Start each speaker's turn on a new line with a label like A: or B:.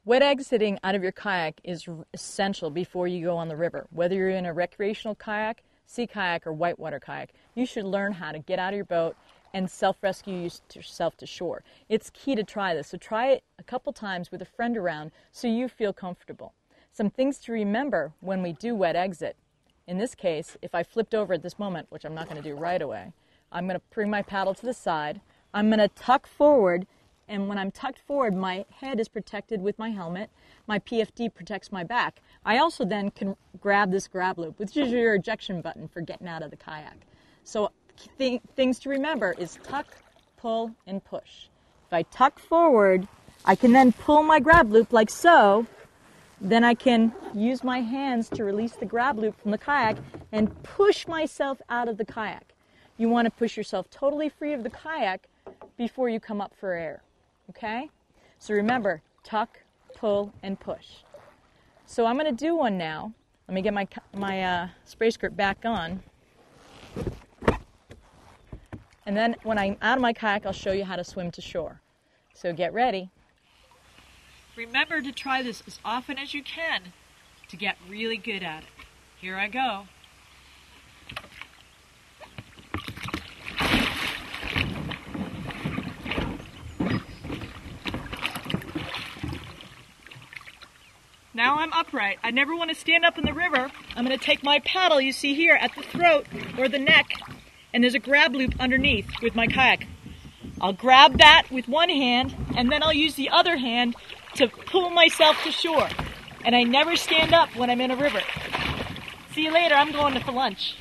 A: Wet exiting out of your kayak is essential before you go on the river. Whether you're in a recreational kayak, sea kayak, or whitewater kayak, you should learn how to get out of your boat and self-rescue yourself to shore. It's key to try this, so try it a couple times with a friend around so you feel comfortable. Some things to remember when we do wet exit. In this case, if I flipped over at this moment, which I'm not going to do right away, I'm going to bring my paddle to the side, I'm going to tuck forward, and when I'm tucked forward, my head is protected with my helmet. My PFD protects my back. I also then can grab this grab loop, which is your ejection button for getting out of the kayak. So things to remember is tuck, pull, and push. If I tuck forward, I can then pull my grab loop like so. Then I can use my hands to release the grab loop from the kayak and push myself out of the kayak. You want to push yourself totally free of the kayak before you come up for air. Okay? So remember, tuck, pull, and push. So I'm going to do one now. Let me get my spray skirt back on. And then when I'm out of my kayak, I'll show you how to swim to shore. So get ready. Remember to try this as often as you can to get really good at it. Here I go. Now I'm upright. I never want to stand up in the river. I'm going to take my paddle you see here at the throat or the neck, and there's a grab loop underneath with my kayak. I'll grab that with one hand, and then I'll use the other hand to pull myself to shore. And I never stand up when I'm in a river. See you later. I'm going to for lunch.